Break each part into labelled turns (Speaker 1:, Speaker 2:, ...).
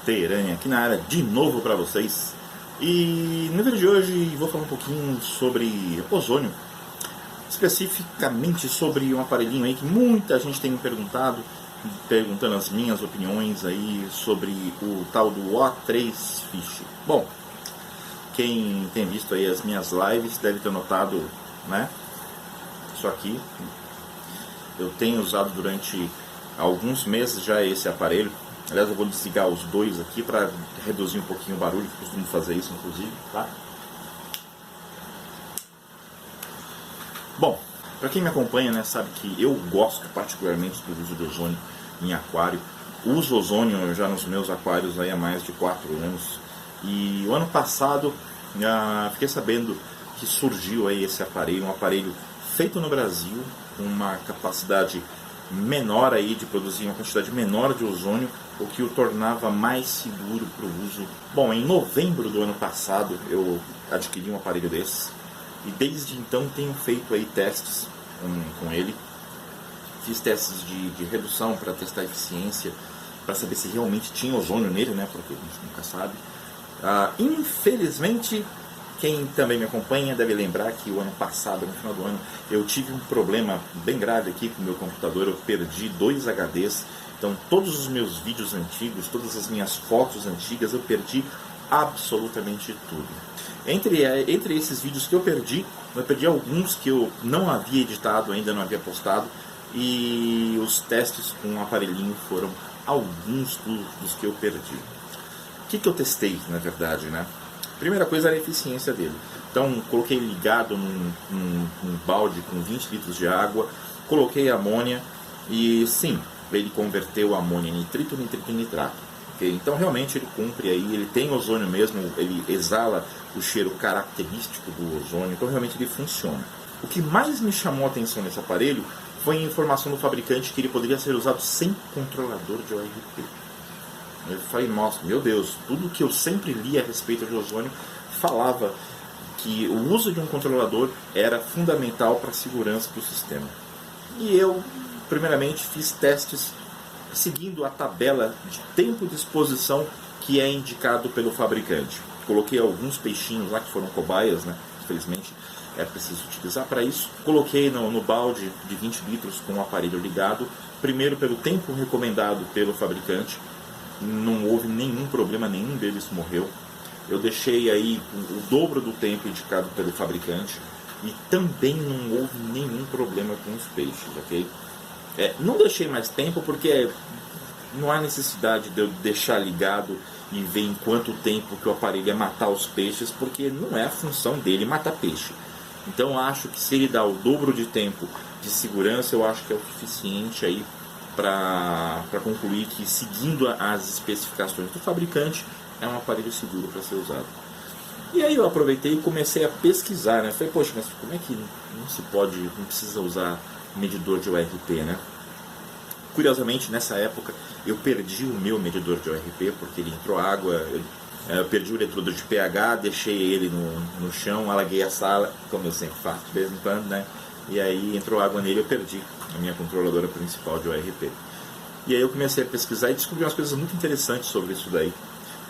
Speaker 1: Teranha aqui na área de novo para vocês. E no vídeo de hoje vou falar um pouquinho sobre ozônio, especificamente sobre um aparelhinho aí que muita gente tem me perguntando as minhas opiniões aí sobre o tal do O3 Fish. Bom, quem tem visto aí as minhas lives deve ter notado, né? Isso aqui eu tenho usado durante alguns meses já esse aparelho. Aliás, eu vou desligar os dois aqui para reduzir um pouquinho o barulho, que costumo fazer isso inclusive, tá? Bom, para quem me acompanha, né, sabe que eu gosto particularmente do uso de ozônio em aquário. Uso ozônio já nos meus aquários aí há mais de 4 anos. E o ano passado fiquei sabendo que surgiu aí esse aparelho, um aparelho feito no Brasil, com uma capacidade menor aí de produzir uma quantidade menor de ozônio, o que o tornava mais seguro para o uso. Bom, em novembro do ano passado eu adquiri um aparelho desse e desde então tenho feito aí testes com ele. Fiz testes de redução para testar a eficiência, para saber se realmente tinha ozônio nele, né? Porque a gente nunca sabe. Infelizmente, quem também me acompanha deve lembrar que o ano passado, no final do ano, eu tive um problema bem grave aqui com o meu computador. Eu perdi 2 HDs, então todos os meus vídeos antigos, todas as minhas fotos antigas, eu perdi absolutamente tudo. Entre esses vídeos que eu perdi alguns que eu não havia editado ainda, não havia postado, e os testes com o aparelhinho foram alguns dos que eu perdi. O que eu testei, na verdade, né? Primeira coisa era a eficiência dele. Então, coloquei ligado num balde com 20 litros de água, coloquei amônia e sim, ele converteu a amônia em nitrito, nitrito em nitrato. Okay? Então, realmente ele cumpre aí, ele tem ozônio mesmo, ele exala o cheiro característico do ozônio, então realmente ele funciona. O que mais me chamou a atenção nesse aparelho foi a informação do fabricante que ele poderia ser usado sem controlador de ORP. Eu falei, nossa, meu Deus, tudo que eu sempre li a respeito de ozônio falava que o uso de um controlador era fundamental para a segurança do sistema. E eu, primeiramente, fiz testes seguindo a tabela de tempo de exposição que é indicado pelo fabricante. Coloquei alguns peixinhos lá que foram cobaias, né? Infelizmente é preciso utilizar para isso. Coloquei no balde de 20 litros com o aparelho ligado, primeiro pelo tempo recomendado pelo fabricante. Não houve nenhum problema, nenhum deles morreu. Eu deixei aí o dobro do tempo indicado pelo fabricante e também não houve nenhum problema com os peixes, ok? Não deixei mais tempo porque não há necessidade de eu deixar ligado e ver em quanto tempo que o aparelho ia matar os peixes, porque não é a função dele matar peixe. Então eu acho que se ele dá o dobro de tempo de segurança, eu acho que é o suficiente aí para concluir que, seguindo as especificações do fabricante, é um aparelho seguro para ser usado. E aí eu aproveitei e comecei a pesquisar, né? Falei, poxa, mas como é que não precisa usar medidor de ORP, né? Curiosamente, nessa época, eu perdi o meu medidor de ORP, porque ele entrou água, eu perdi o eletrodo de pH, deixei ele no chão, alaguei a sala, como eu sempre faço de vez em quando, né? E aí entrou água nele e eu perdi a minha controladora principal de ORP. E aí eu comecei a pesquisar e descobri umas coisas muito interessantes sobre isso daí.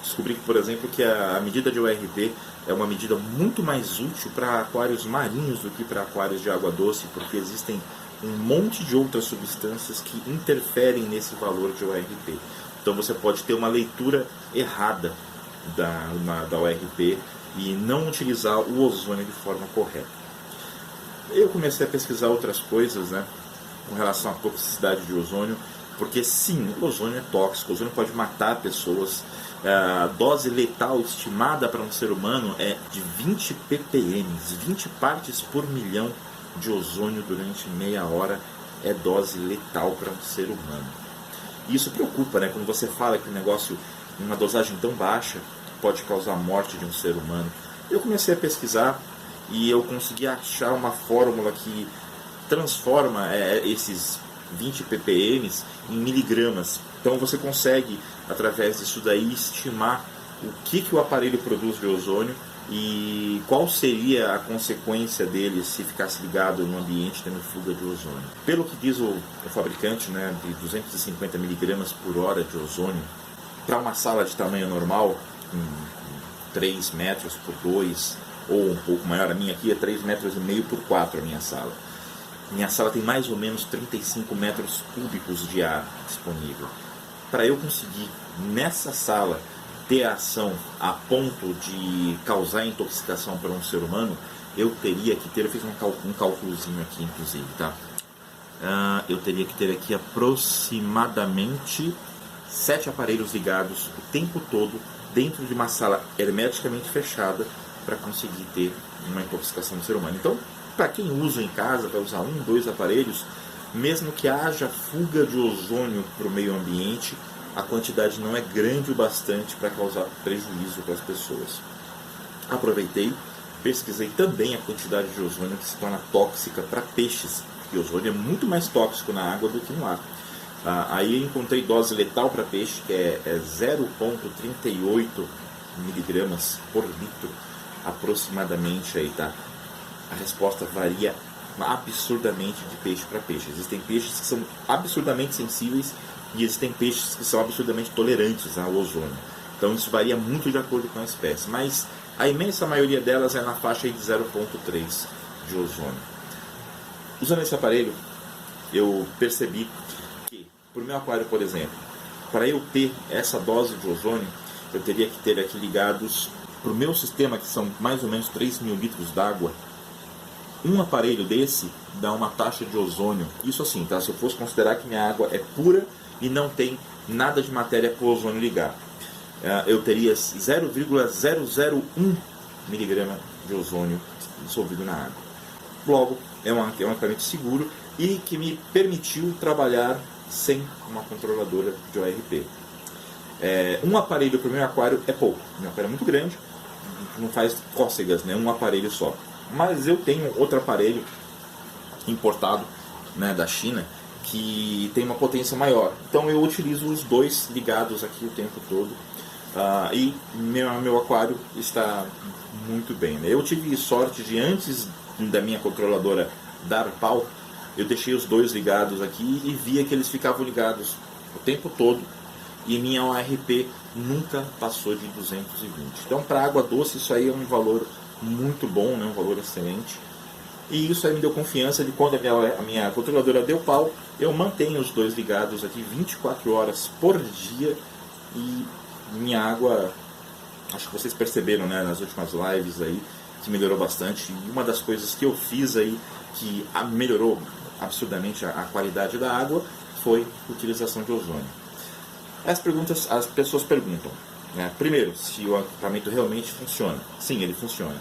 Speaker 1: Descobri que, por exemplo, que a medida de ORP é uma medida muito mais útil para aquários marinhos do que para aquários de água doce, porque existem um monte de outras substâncias que interferem nesse valor de ORP. Então você pode ter uma leitura errada da ORP e não utilizar o ozônio de forma correta. Eu comecei a pesquisar outras coisas, né, com relação à toxicidade de ozônio, porque sim, o ozônio é tóxico, o ozônio pode matar pessoas. A dose letal estimada para um ser humano é de 20 ppm, 20 partes por milhão de ozônio durante meia hora é dose letal para um ser humano. E isso preocupa, né, quando você fala que o negócio, uma dosagem tão baixa, pode causar a morte de um ser humano. Eu comecei a pesquisar e eu consegui achar uma fórmula que transforma esses 20 ppm em miligramas. Então você consegue, através disso daí, estimar o que o aparelho produz de ozônio e qual seria a consequência dele se ficasse ligado no ambiente tendo fuga de ozônio. Pelo que diz o fabricante, né, de 250 miligramas por hora de ozônio, para uma sala de tamanho normal, com 3 metros por 2, ou um pouco maior, a minha aqui é 3,5 metros por 4 a minha sala. Minha sala tem mais ou menos 35 metros cúbicos de ar disponível. Para eu conseguir, nessa sala, ter a ação a ponto de causar intoxicação para um ser humano, eu teria que ter, eu fiz um cálculozinho aqui, inclusive, tá? Eu teria que ter aqui aproximadamente 7 aparelhos ligados o tempo todo dentro de uma sala hermeticamente fechada para conseguir ter uma intoxicação do ser humano. Então, para quem usa em casa, vai usar 1, 2 aparelhos, mesmo que haja fuga de ozônio para o meio ambiente, a quantidade não é grande o bastante para causar prejuízo para as pessoas. Aproveitei, pesquisei também a quantidade de ozônio que se torna tóxica para peixes, porque o ozônio é muito mais tóxico na água do que no ar. Aí eu encontrei dose letal para peixe, que é 0,38 miligramas por litro, aproximadamente. Aí, tá? A resposta varia absurdamente de peixe para peixe. Existem peixes que são absurdamente sensíveis e existem peixes que são absurdamente tolerantes ao ozônio. Então isso varia muito de acordo com a espécie, mas a imensa maioria delas é na faixa de 0,3 de ozônio. Usando esse aparelho, eu percebi que, para o meu aquário, por exemplo, para eu ter essa dose de ozônio, eu teria que ter aqui ligados para o meu sistema, que são mais ou menos 3.000 litros d'água. Um aparelho desse dá uma taxa de ozônio, isso assim, tá? Se eu fosse considerar que minha água é pura e não tem nada de matéria para o ozônio ligar, eu teria 0,001 miligrama de ozônio dissolvido na água. Logo, é um equipamento seguro e que me permitiu trabalhar sem uma controladora de ORP. Um aparelho para o meu aquário é pouco. Meu aquário é muito grande, não faz cócegas, né? Um aparelho só. Mas eu tenho outro aparelho importado, né, da China, que tem uma potência maior. Então eu utilizo os dois ligados aqui o tempo todo. E meu aquário está muito bem, né? Eu tive sorte de, antes da minha controladora dar pau, eu deixei os dois ligados aqui e via que eles ficavam ligados o tempo todo. E minha ORP nunca passou de 220. Então, para água doce, isso aí é um valor muito bom, né? Um valor excelente. E isso aí me deu confiança de quando a minha controladora deu pau, eu mantenho os dois ligados aqui 24 horas por dia. E minha água, acho que vocês perceberam, né, nas últimas lives aí, que melhorou bastante. E uma das coisas que eu fiz aí que melhorou absurdamente a qualidade da água foi a utilização de ozônio. As pessoas perguntam, né? Primeiro, se o equipamento realmente funciona. Sim, ele funciona.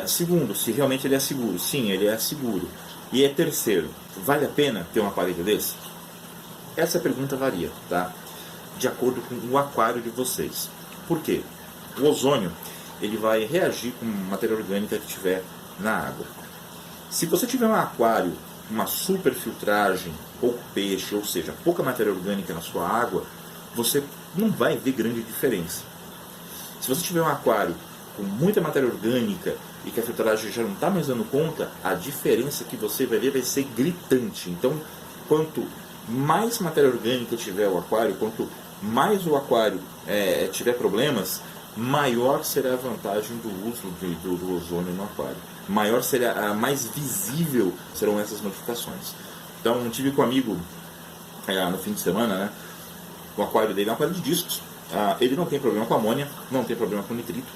Speaker 1: Segundo, se realmente ele é seguro. Sim, ele é seguro. E terceiro, vale a pena ter um aparelho desse? Essa pergunta varia, tá? De acordo com o aquário de vocês. Por quê? O ozônio, ele vai reagir com matéria orgânica que tiver na água. Se você tiver um aquário, uma super filtragem, pouco peixe, ou seja, pouca matéria orgânica na sua água, você não vai ver grande diferença. Se você tiver um aquário com muita matéria orgânica e que a filtragem já não está mais dando conta, a diferença que você vai ver vai ser gritante. Então, quanto mais matéria orgânica tiver o aquário, quanto mais o aquário tiver problemas, maior será a vantagem do uso do ozônio no aquário. Mais visível serão essas modificações. Então, tive com um amigo no fim de semana, né? O aquário dele é um aquário de discos. Ele não tem problema com amônia, não tem problema com nitrito.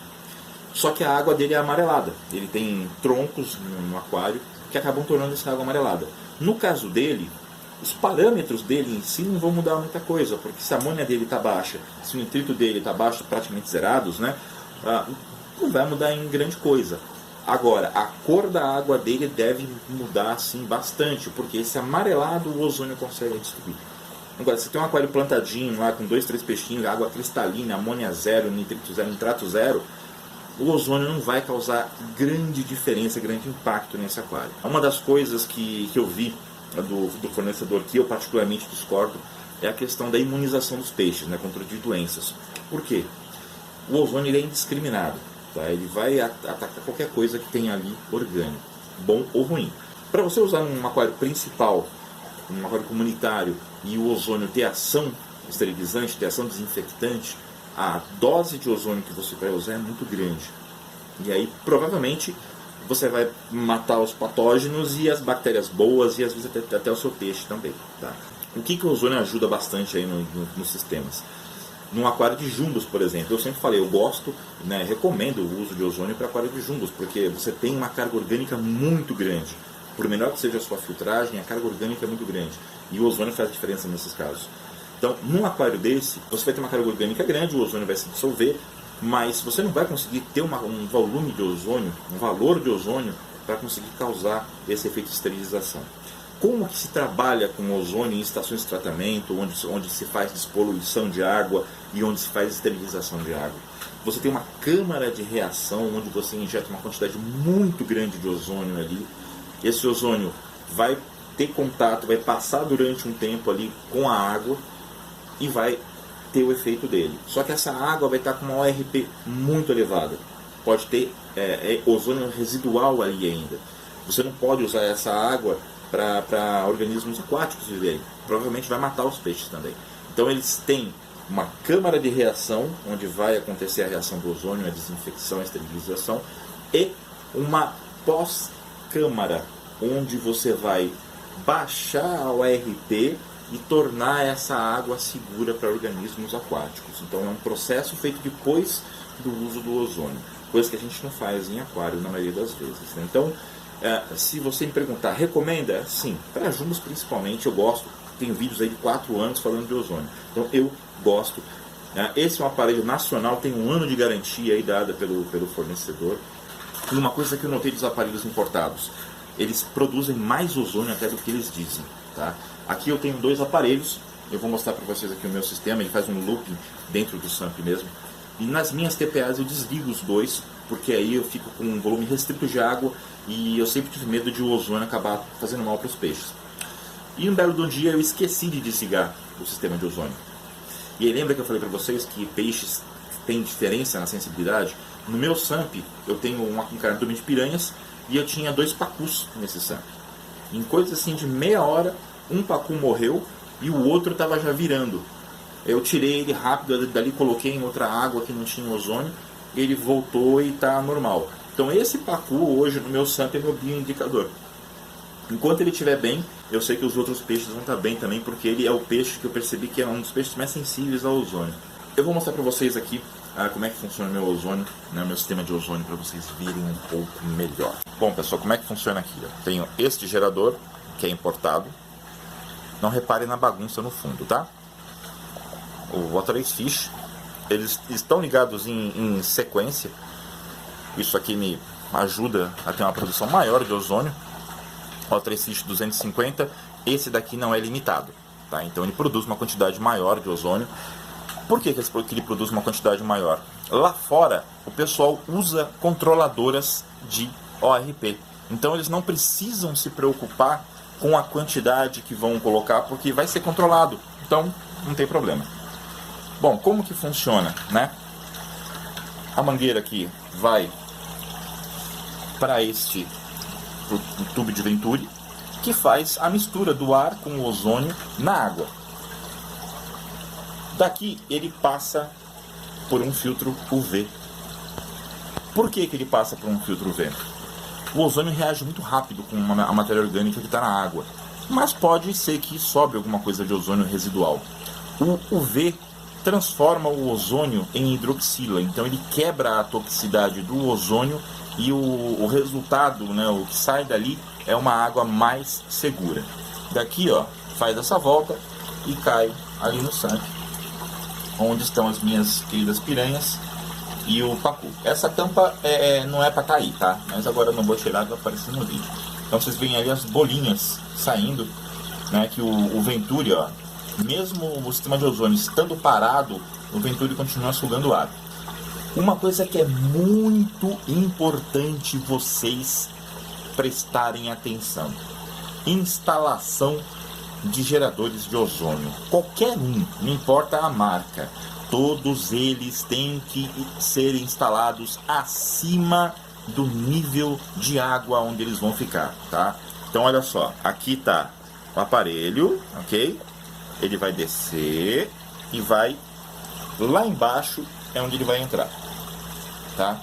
Speaker 1: Só que a água dele é amarelada. Ele tem troncos no aquário que acabam tornando essa água amarelada. No caso dele, os parâmetros dele em si não vão mudar muita coisa, porque se a amônia dele está baixa, se o nitrito dele está baixo, praticamente zerados, né, não vai mudar em grande coisa. Agora, a cor da água dele deve mudar assim bastante, porque esse amarelado o ozônio consegue destruir. Agora, se tem um aquário plantadinho lá com 2, 3 peixinhos, água cristalina, amônia zero, nitrito zero, nitrato zero, o ozônio não vai causar grande diferença, grande impacto nesse aquário. Uma das coisas que eu vi do fornecedor, que eu particularmente discordo, é a questão da imunização dos peixes, né, contra de doenças. Por quê? O ozônio ele é indiscriminado, tá? Ele vai atacar qualquer coisa que tenha ali orgânico, bom ou ruim. Para você usar um aquário principal, um aquário comunitário, e o ozônio ter ação esterilizante, de ação desinfectante, a dose de ozônio que você vai usar é muito grande. E aí, provavelmente, você vai matar os patógenos e as bactérias boas e às vezes até o seu peixe também. Tá? O que o ozônio ajuda bastante aí nos sistemas? Num aquário de jumbos, por exemplo, eu sempre falei, eu gosto, né, recomendo o uso de ozônio para aquário de jumbos, porque você tem uma carga orgânica muito grande. Por menor que seja a sua filtragem, a carga orgânica é muito grande. E o ozônio faz diferença nesses casos. Então, num aquário desse, você vai ter uma carga orgânica grande, o ozônio vai se dissolver, mas você não vai conseguir ter um volume de ozônio, um valor de ozônio, para conseguir causar esse efeito de esterilização. Como que se trabalha com ozônio em estações de tratamento, onde se faz despoluição de água e onde se faz esterilização de água? Você tem uma câmara de reação onde você injeta uma quantidade muito grande de ozônio ali. Esse ozônio vai ter contato, vai passar durante um tempo ali com a água e vai ter o efeito dele. Só que essa água vai estar com uma ORP muito elevada. Pode ter ozônio residual ali ainda. Você não pode usar essa água para organismos aquáticos viverem. Provavelmente vai matar os peixes também. Então eles têm uma câmara de reação, onde vai acontecer a reação do ozônio, a desinfecção, a esterilização, e uma pós-câmara, onde você vai baixar a ORP e tornar essa água segura para organismos aquáticos. Então é um processo feito depois do uso do ozônio, coisa que a gente não faz em aquário na maioria das vezes, né? Então, se você me perguntar, recomenda? Sim, para jumbos principalmente, eu gosto. Tenho vídeos aí de 4 anos falando de ozônio, então eu gosto. Esse é um aparelho nacional, tem 1 ano de garantia aí dada pelo fornecedor. E uma coisa que eu notei dos aparelhos importados, eles produzem mais ozônio até do que eles dizem, tá? Aqui eu tenho 2 aparelhos, eu vou mostrar para vocês aqui o meu sistema, ele faz um looping dentro do SAMP mesmo. E nas minhas TPAs eu desligo os 2, porque aí eu fico com um volume restrito de água e eu sempre tive medo de o ozônio acabar fazendo mal para os peixes. E um belo dia eu esqueci de desligar o sistema de ozônio. E aí lembra que eu falei para vocês que peixes têm diferença na sensibilidade? No meu SAMP eu tenho um cardume de piranhas e eu tinha 2 pacus nesse SAMP. Em coisa assim de meia hora, um pacu morreu e o outro estava já virando. Eu tirei ele rápido dali, coloquei em outra água que não tinha ozônio, ele voltou e está normal. Então esse pacu hoje no meu SAMP é meu bioindicador. Enquanto ele estiver bem, eu sei que os outros peixes vão estar bem também, porque ele é o peixe que eu percebi que é um dos peixes mais sensíveis ao ozônio. Eu vou mostrar para vocês aqui como é que funciona o meu ozônio, né, meu sistema de ozônio, para vocês verem um pouco melhor. Bom pessoal, como é que funciona aqui? Eu tenho este gerador, que é importado. Não reparem na bagunça no fundo, tá? O Water Ace Fish, eles estão ligados em sequência. Isso aqui me ajuda a ter uma produção maior de ozônio. Water Ace Fish 250, esse daqui não é limitado, tá? Então ele produz uma quantidade maior de ozônio. Por que ele produz uma quantidade maior? Lá fora, o pessoal usa controladoras de ORP. Então eles não precisam se preocupar com a quantidade que vão colocar, porque vai ser controlado. Então, não tem problema. Bom, como que funciona, né? A mangueira aqui vai para pro tubo de Venturi, que faz a mistura do ar com o ozônio na água. Daqui ele passa por um filtro UV. Por que ele passa por um filtro UV? O ozônio reage muito rápido com a matéria orgânica que está na água, mas pode ser que sobre alguma coisa de ozônio residual. O UV transforma o ozônio em hidroxila, então ele quebra a toxicidade do ozônio e o resultado, né, o que sai dali é uma água mais segura. Daqui, ó, faz essa volta e cai ali no SAMP, onde estão as minhas queridas piranhas e o pacu. Essa tampa não é para cair, tá? Mas agora eu não vou tirar, vai aparecer no vídeo. Então vocês veem ali as bolinhas saindo, né? Que o Venturi, ó, mesmo o sistema de ozônio estando parado, o Venturi continua sugando ar. Uma coisa que é muito importante vocês prestarem atenção: instalação de geradores de ozônio. Qualquer um, não importa a marca, todos eles têm que ser instalados acima do nível de água onde eles vão ficar, tá? Então olha só, aqui tá o aparelho, ok? Ele vai descer e vai lá embaixo, é onde ele vai entrar, tá?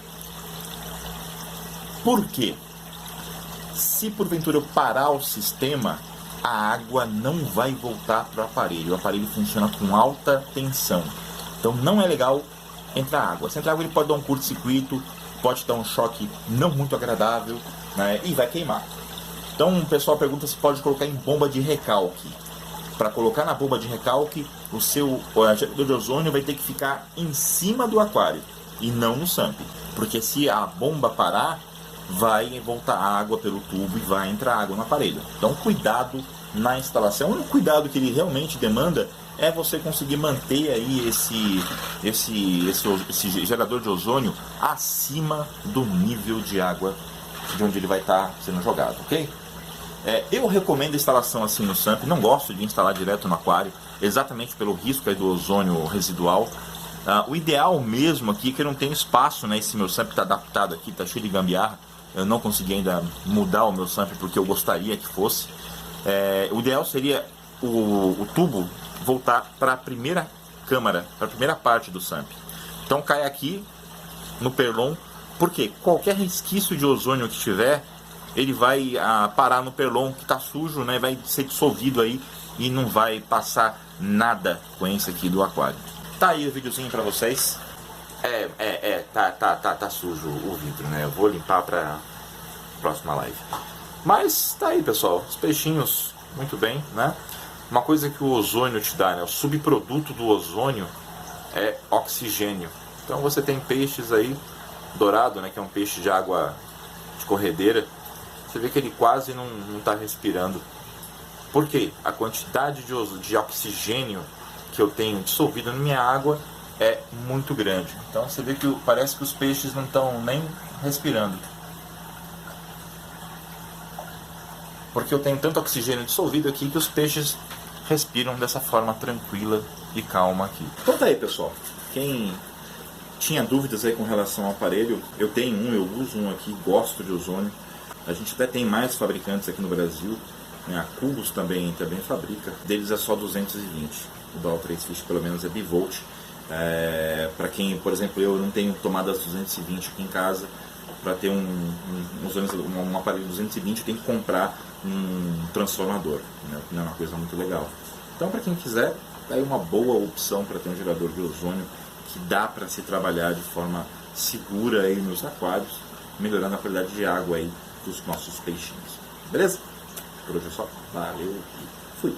Speaker 1: Por quê? Se porventura eu parar o sistema, a água não vai voltar para o aparelho. O aparelho funciona com alta tensão, então não é legal entrar água. Se entrar água, ele pode dar um curto-circuito, pode dar um choque não muito agradável, né, e vai queimar. Então o pessoal pergunta se pode colocar em bomba de recalque. Para colocar na bomba de recalque, o gerador de ozônio vai ter que ficar em cima do aquário e não no SAMP, porque se a bomba parar, vai voltar água pelo tubo e vai entrar água no aparelho. Então cuidado na instalação. O único cuidado que ele realmente demanda é você conseguir manter aí esse gerador de ozônio acima do nível de água de onde ele vai estar sendo jogado, ok? Eu recomendo a instalação assim no SAMP, não gosto de instalar direto no aquário, exatamente pelo risco aí do ozônio residual. O ideal mesmo aqui é que eu não tenho espaço, né? Esse meu SAMP está adaptado aqui, está cheio de gambiarra. Eu não consegui ainda mudar o meu SAMP porque eu gostaria que fosse. O ideal seria o tubo voltar para a primeira câmara, para a primeira parte do SAMP. Então cai aqui no perlon, porque qualquer resquício de ozônio que tiver, ele vai parar no perlon que está sujo, né? Vai ser dissolvido aí e não vai passar nada com esse aqui do aquário. Tá aí o videozinho para vocês. Tá sujo o vidro, né? Eu vou limpar para próxima live. Mas tá aí, pessoal, os peixinhos muito bem, né? Uma coisa que o ozônio te dá, né? O subproduto do ozônio é oxigênio. Então você tem peixes aí, dourado, né? Que é um peixe de água de corredeira. Você vê que ele quase não está respirando. Por quê? A quantidade de oxigênio que eu tenho dissolvido na minha água é muito grande. Então você vê que parece que os peixes não estão nem respirando. Porque eu tenho tanto oxigênio dissolvido aqui que os peixes respiram dessa forma tranquila e calma aqui. Então tá aí, pessoal. Quem tinha dúvidas aí com relação ao aparelho, eu tenho eu uso um aqui, gosto de ozônio. A gente até tem mais fabricantes aqui no Brasil, né? A Cubos também fabrica. Deles é só 220. O da All3 Fish pelo menos é bivolt. Para quem, por exemplo, eu não tenho tomadas 220 aqui em casa, para ter um aparelho 220 eu tenho que comprar um transformador, né? Que não é uma coisa muito legal. Então, para quem quiser, tá aí uma boa opção para ter um gerador de ozônio que dá para se trabalhar de forma segura aí nos aquários, melhorando a qualidade de água aí dos nossos peixinhos. Beleza? Por hoje é só. Valeu e fui!